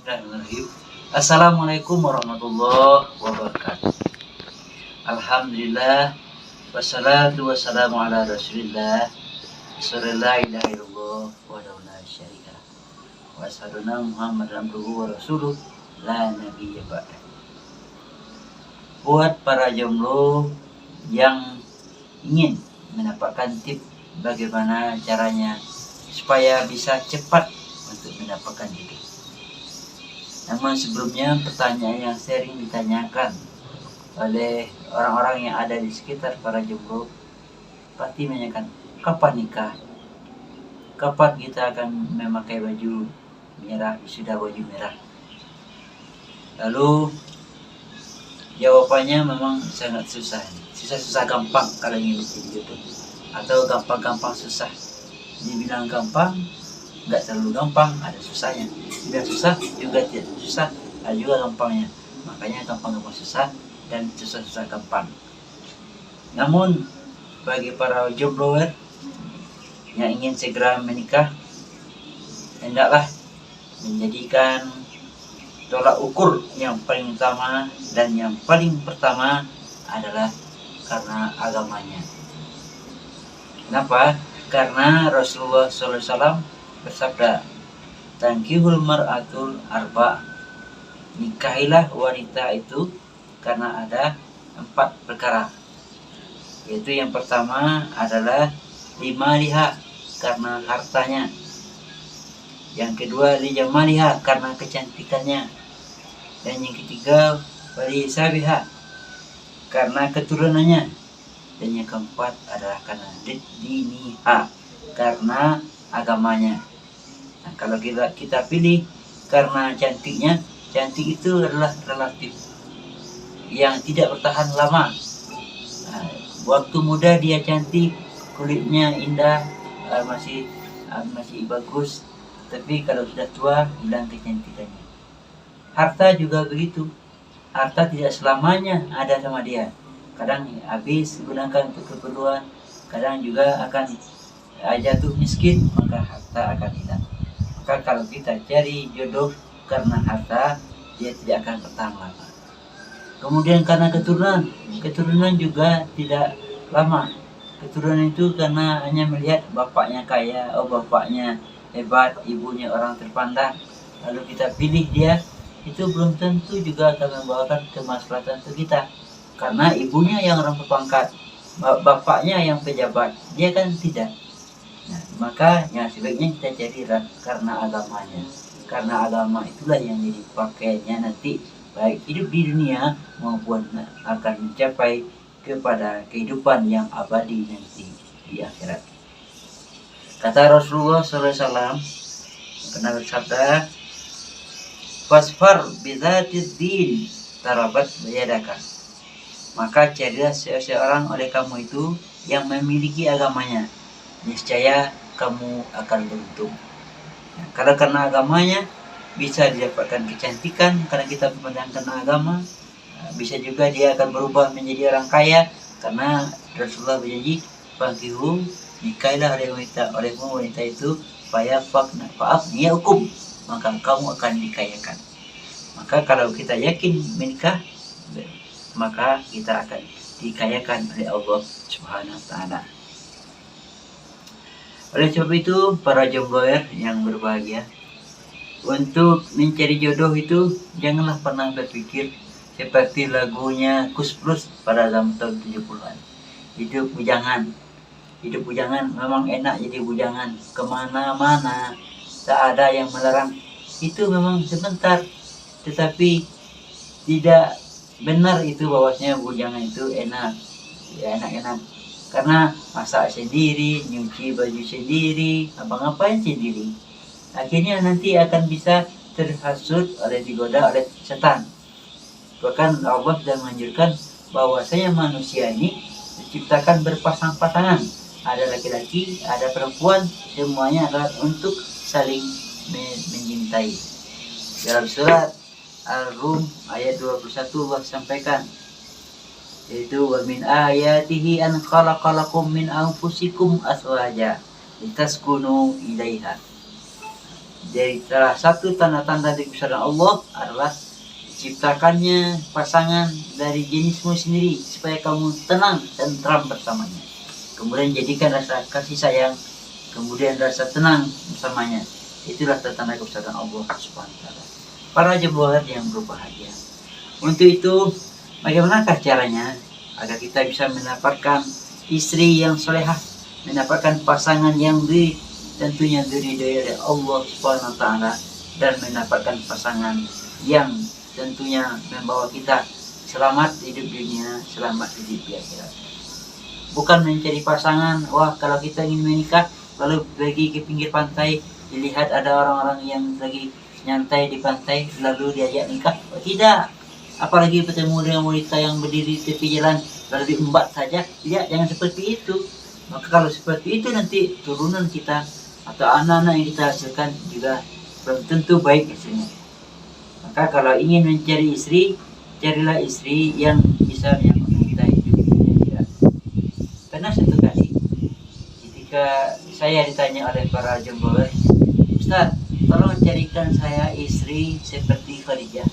Bismillahirrahmanirrahim. Assalamualaikum warahmatullahi wabarakatuh. Alhamdulillah, wassalatu wassalamu ala rasulillah, asyhadu la ilaha illallah wahdahu la syarika lah, wa asyhadu anna Muhammadan abduhu wa rasuluh la nabiyya ba'dah. Buat para jomblo yang ingin mendapatkan tip bagaimana caranya supaya bisa cepat untuk mendapatkan jodoh. Namun sebelumnya pertanyaan yang sering ditanyakan oleh orang-orang yang ada di sekitar para jomblo pasti menanyakan, kapan nikah? Kapan kita akan memakai baju merah, sudah baju merah? Lalu jawabannya memang sangat susah. Susah-susah gampang kalau ingin menjadi jodoh, atau gampang-gampang susah. Dibilang gampang, nggak terlalu gampang, ada susahnya. Tidak susah juga tidak susah, ada juga gampangnya. Makanya gampang-gampang susah dan susah-susah gampang. Namun bagi para jombloer yang ingin segera menikah, hendaklah menjadikan tolak ukur yang paling utama dan yang paling pertama adalah karena agamanya. Kenapa? Karena Rasulullah SAW bersabda, "Tankihul mar'atul arba'." Nikahilah wanita itu karena ada 4 perkara. Yaitu yang pertama adalah limaliha, karena hartanya. Yang kedua lijamaliha, karena kecantikannya. Dan yang ketiga walisabiha, karena keturunannya. Dan yang keempat adalah karena diniha, karena agamanya. Nah, kalau kita pilih karena cantiknya, cantik itu adalah relatif yang tidak bertahan lama. Nah, waktu muda dia cantik, kulitnya indah, masih bagus, tapi kalau sudah tua hilang kecantikannya. Harta juga begitu. Harta tidak selamanya ada sama dia. Kadang habis digunakan untuk keperluan, kadang juga akan jatuh miskin, maka harta akan hilang. Maka kalau kita cari jodoh karena harta, dia tidak akan bertahan lama. Kemudian karena keturunan juga tidak lama. Keturunan itu karena hanya melihat bapaknya kaya, bapaknya hebat, ibunya orang terpandang, lalu kita pilih dia, itu belum tentu juga akan membawakan kemaslahatan untuk kita. Karena ibunya yang orang berpangkat, bapaknya yang pejabat, dia kan tidak. Nah, maka yang sebaiknya kita cari karena agamanya. Karena agama itulah yang jadi pakainya nanti, baik hidup di dunia maupun akan mencapai kepada kehidupan yang abadi nanti di akhirat. Kata Rasulullah SAW pernah bersabda, "Fasfar bidzatid din tarabat yadaka." Maka carilah seseorang oleh kamu itu yang memiliki agamanya, niscaya kamu akan beruntung. Nah, kalau karena agamanya bisa didapatkan kecantikan karena kita memandangkan agama. Bisa juga dia akan berubah menjadi orang kaya karena Rasulullah berjanji, "Fankihu, nikahilah olehmu wanita itu supaya fa'afniyakum, maka kamu akan dikayakan." Maka kalau kita yakin menikah, maka kita akan dikayakan oleh Allah Subhanahu wa taala. Oleh sebab itu, para jombloer yang berbahagia, untuk mencari jodoh itu janganlah pernah berpikir seperti lagunya Kus Plus pada zaman tahun 70-an. Hidup bujangan. Hidup bujangan memang enak jadi bujangan. Kemana-mana, tak ada yang melarang. Itu memang sebentar. Tetapi tidak benar itu bahwasanya bujangan itu enak. Ya, enak-enak. Karena masak sendiri, nyuci baju sendiri, apa-ngapain sendiri. Akhirnya nanti akan bisa terhasut digoda oleh setan. Bahkan Allah sudah menganjurkan bahwasanya manusia ini diciptakan berpasang-pasangan. Ada laki-laki, ada perempuan, semuanya adalah untuk saling mencintai. Dalam surat Al-Rum ayat 21 Allah sampaikan, yaitu wa min ayatihi an khalaqalakum min anfusikum azwaja litaskunu ilaiha. Jadi salah satu tanda-tanda dari kebesaran Allah adalah ciptakannya pasangan dari jenismu sendiri supaya kamu tenang dan tentram bersamanya. Kemudian jadikan rasa kasih sayang, kemudian rasa tenang bersamanya. Itulah tanda kebesaran Allah Subhanahu wa taala. Para jemaah yang berbahagia. Untuk itu, bagaimanakah caranya agar kita bisa mendapatkan istri yang solehah, mendapatkan pasangan yang tentunya diridhoi oleh Allah Subhanahu wa taala, dan mendapatkan pasangan yang tentunya membawa kita selamat hidup dunia, selamat hidup di akhirat. Bukan mencari pasangan, wah kalau kita ingin menikah lalu pergi ke pinggir pantai, dilihat ada orang-orang yang lagi nyantai di pantai lalu diajak nikah. Oh, tidak. Apalagi bertemu dengan wanita yang berdiri di tepi jalan lalu diembat saja. Tidak, jangan seperti itu. Maka kalau seperti itu nanti turunan kita atau anak-anak yang kita hasilkan juga belum tentu baik hasilnya. Maka kalau ingin mencari istri, carilah istri yang bisa menyambung kita hidup di dunia. Karena satu kali ketika saya ditanya oleh para jember, Ustaz, tolong carikan saya istri seperti Khadijah.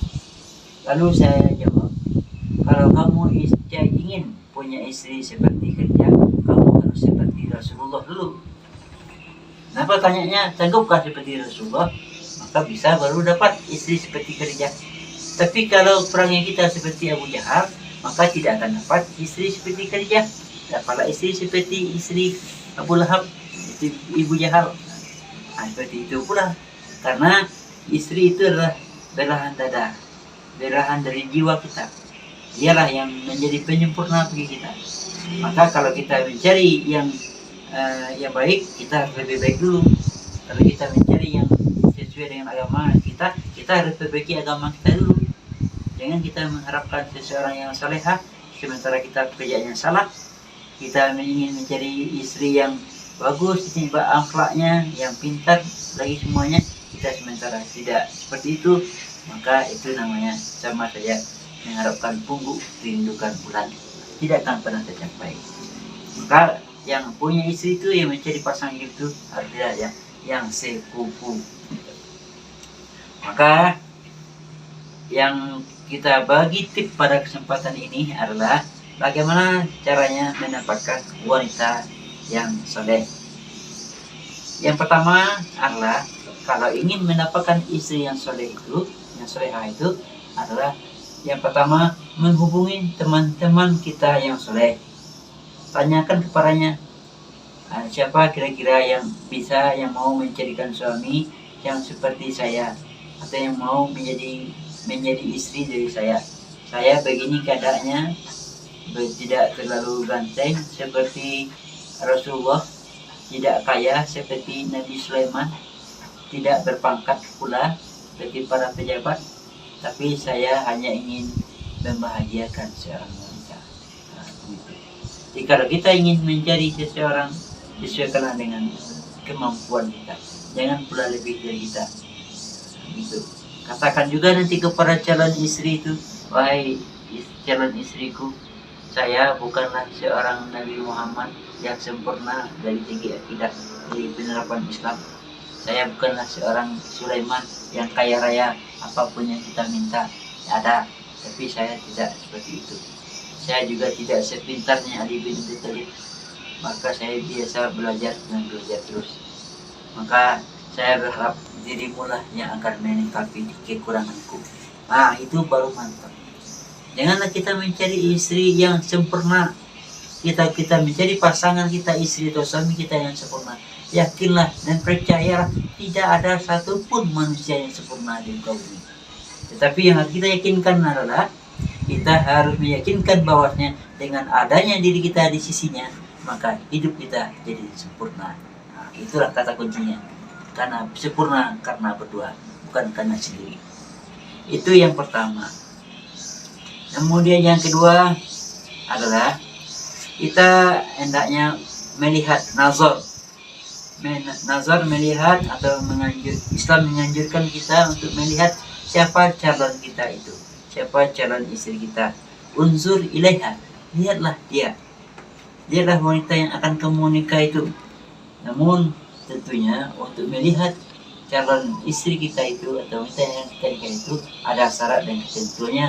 Lalu saya jawab, kalau kamu ingin punya istri seperti Khadijah, kamu harus seperti Rasulullah dulu. Kenapa tanyanya, sanggupkah seperti Rasulullah? Maka bisa baru dapat istri seperti Khadijah. Tapi kalau perangnya kita seperti Abu Jahal, maka tidak akan dapat istri seperti Khadijah. Dapatlah istri seperti istri Abu Lahab, Ibu Jahal. Nah, seperti itu pula. Karena istri itu adalah belahan dada, belahan dari jiwa kita. Dialah yang menjadi penyempurna bagi kita. Maka kalau kita mencari yang baik, kita harus lebih baik dulu. Kalau kita mencari yang sesuai dengan agama kita, kita harus perbaiki agama kita dulu. Jangan kita mengharapkan seseorang yang salehah sementara kita pekerjaannya salah. Kita ingin mencari istri yang bagus, tiba akhlaknya, yang pintar, lagi semuanya, kita sementara tidak seperti itu, maka itu namanya sama saja mengharapkan pungguk rindukan bulan, tidak akan pernah tercapai. Maka yang punya istri itu, yang mencari pasangan itu adalah yang sekufu. Maka yang kita bagi tip pada kesempatan ini adalah bagaimana caranya mendapatkan wanita yang soleh. Yang pertama adalah kalau ingin mendapatkan istri yang soleh itu, yang solehah itu adalah yang pertama menghubungi teman-teman kita yang soleh. Tanyakan kepadanya, siapa kira-kira yang bisa, yang mau mencarikan suami yang seperti saya, atau yang mau menjadi istri dari saya. Saya begini keadaannya, tidak terlalu ganteng seperti Rasulullah, tidak kaya seperti Nabi Sulaiman, tidak berpangkat pula seperti para pejabat, tapi saya hanya ingin membahagiakan seorang wanita. Jadi kalau kita ingin mencari seseorang, sesuaikanlah dengan kemampuan kita, jangan pula lebih dari kita. Gitu. Katakan juga nanti kepada calon istri itu, wahai calon istriku, saya bukanlah seorang Nabi Muhammad yang sempurna dari segi akidah, dari penerapan Islam. Saya bukanlah seorang Sulaiman yang kaya raya, apapun yang kita minta ada. Tapi saya tidak seperti itu. Saya juga tidak sepintarnya Ali bin Abi Thalib. Maka saya biasa belajar dan belajar terus. Maka saya berharap dirimu lah yang akan melengkapi kekuranganku. Nah, itu baru mantap. Janganlah kita mencari istri yang sempurna. Kita mencari pasangan kita, istri atau suami kita yang sempurna. Yakinlah dan percayalah, tidak ada satupun manusia yang sempurna di muka bumi. Tetapi yang harus kita yakinkan adalah kita harus meyakinkan bahwasanya dengan adanya diri kita di sisinya, maka hidup kita jadi sempurna. Nah, itulah kata kuncinya. Karena sempurna karena berdua, bukan karena sendiri. Itu yang pertama. Kemudian yang kedua adalah kita hendaknya melihat nazar. Nazar melihat atau Islam menganjurkan kita untuk melihat siapa calon kita itu, siapa calon istri kita. Unzur ilaiha, lihatlah dia. Dialah wanita yang akan kamu nikah itu. Namun tentunya untuk melihat calon istri kita itu atau wanita yang kita nikah itu ada syarat dan ketentuannya.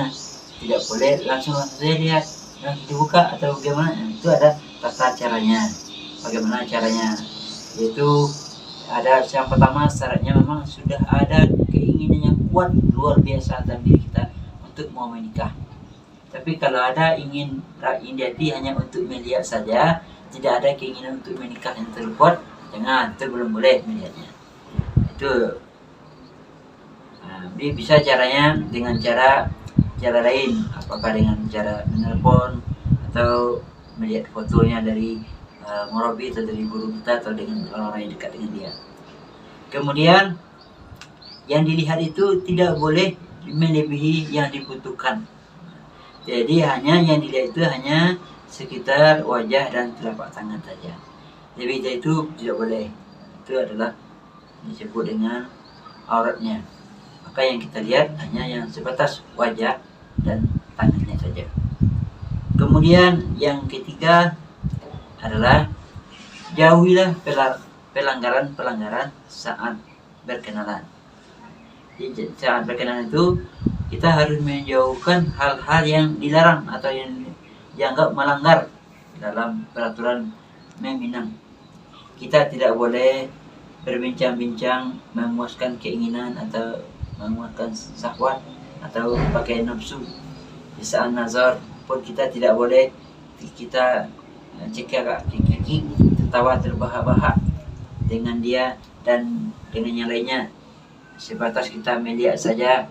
Tidak boleh langsung saya lihat dibuka atau bagaimana. Itu ada tata caranya. Bagaimana caranya? Yaitu ada yang pertama, syaratnya memang sudah ada keinginan yang kuat luar biasa dalam diri kita untuk mau menikah. Tapi kalau ada ingin jadi hanya untuk melihat saja, tidak ada keinginan untuk menikah yang terlalu kuat, jangan, itu belum boleh melihatnya. Itu jadi bisa caranya dengan cara lain, apakah dengan cara menelpon atau melihat fotonya dari murabi atau dari guru kita atau dengan orang-orang yang dekat dengan dia. Kemudian yang dilihat itu tidak boleh melebihi yang dibutuhkan. Jadi yang dilihat itu hanya sekitar wajah dan telapak tangan saja. Lebih dari itu tidak boleh. Itu adalah disebut dengan auratnya. Maka yang kita lihat hanya yang sebatas wajah dan tangannya saja. Kemudian yang ketiga adalah jauhilah pelanggaran saat berkenalan. Jadi saat berkenalan itu kita harus menjauhkan hal-hal yang dilarang atau yang dianggap melanggar dalam peraturan meminang. Kita tidak boleh berbincang-bincang memuaskan keinginan atau memuaskan syahwat atau pakai nafsu. Di saat nazar pun kita tidak boleh kita cekak kiki tertawa terbahak-bahak dengan dia dan dengan yang lainnya. Sebatas kita melihat saja,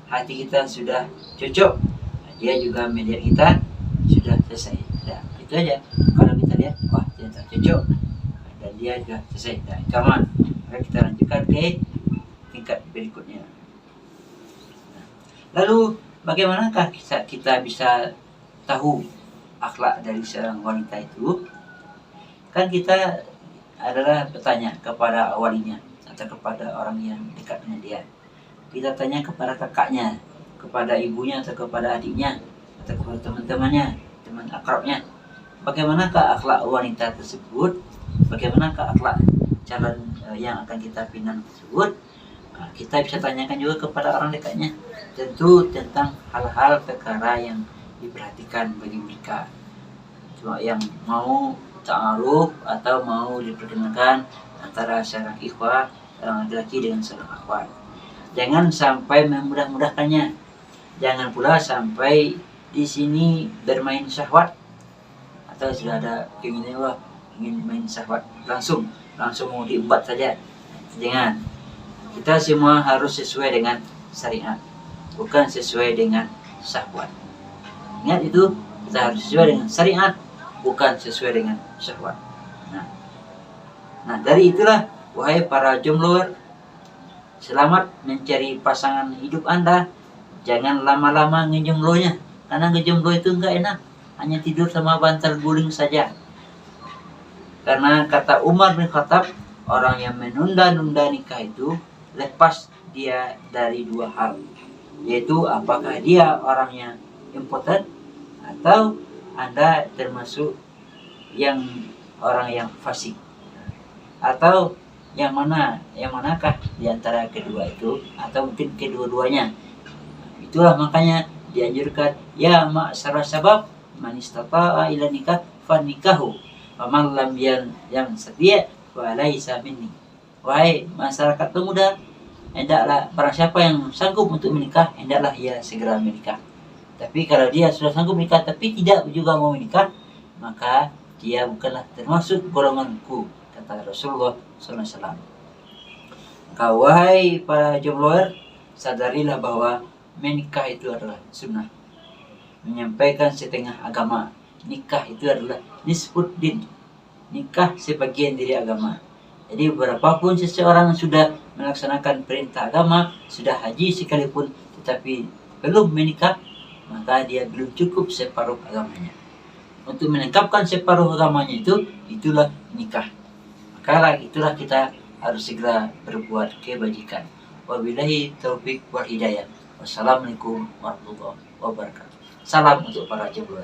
hati kita sudah cocok, dia juga melihat kita, sudah selesai. Nah, itu aja. Kalau kita lihat, wah ternyata cocok, dan dia juga selesai. Nah, aman. Maka kita lanjutkan ke tingkat berikutnya. Lalu bagaimanakah kita bisa tahu akhlak dari seorang wanita itu? Kan kita adalah bertanya kepada walinya atau kepada orang yang dekat dengan dia. Kita tanya kepada kakaknya, kepada ibunya atau kepada adiknya atau kepada teman-temannya, teman akrabnya. Bagaimanakah akhlak wanita tersebut? Bagaimanakah akhlak calon yang akan kita pinang tersebut? Nah, kita bisa tanyakan juga kepada orang dekatnya. Tentu tentang hal-hal perkara yang diperhatikan bagi mereka. Cuma yang mau ta'aruf atau mau diperkenalkan antara seorang ikhwah, seorang laki-laki dengan seorang akhwat. Jangan sampai memudah-mudahkannya. Jangan pula sampai di sini bermain syahwat atau sudah ada keinginan ingin main syahwat langsung mau diembat saja. Jangan. Kita semua harus sesuai dengan syariat, bukan sesuai dengan syahwat. Ingat itu, kita harus sesuai dengan syariat, bukan sesuai dengan syahwat. Nah, dari itulah wahai para jombloer, selamat mencari pasangan hidup Anda. Jangan lama-lama ngejomblonya, karena ngejomblo itu enggak enak, hanya tidur sama bantal guling saja. Karena kata Umar bin Khattab, orang yang menunda-nunda nikah itu lepas dia dari dua hal, yaitu apakah dia orangnya impoten atau Anda termasuk yang orang yang fasik, atau yang manakah di antara kedua itu, atau mungkin kedua-duanya. Itulah makanya dianjurkan ya ma'syara sabab man istata'a ila nikah fanikahu wa man lam yang setia wa laisa minni. Wahai masyarakat pemuda, hendaklah barang siapa yang sanggup untuk menikah, hendaklah ia segera menikah. Tapi kalau dia sudah sanggup menikah tapi tidak juga mau menikah, maka dia bukanlah termasuk golonganku, kata Rasulullah SAW. Maka wahai para jombloer, sadarilah bahwa menikah itu adalah sunnah. Menyampaikan setengah agama. Nikah itu adalah nisfuddin. Nikah sebagian dari agama. Jadi berapapun seseorang sudah melaksanakan perintah agama, sudah haji sekalipun, tetapi belum menikah, maka dia belum cukup separuh agamanya. Untuk melengkapkan separuh agamanya itulah nikah. Maka itulah kita harus segera berbuat kebajikan. Wabillahi taufiq wal hidayah. Wassalamualaikum warahmatullahi wabarakatuh. Salam untuk para jomblo.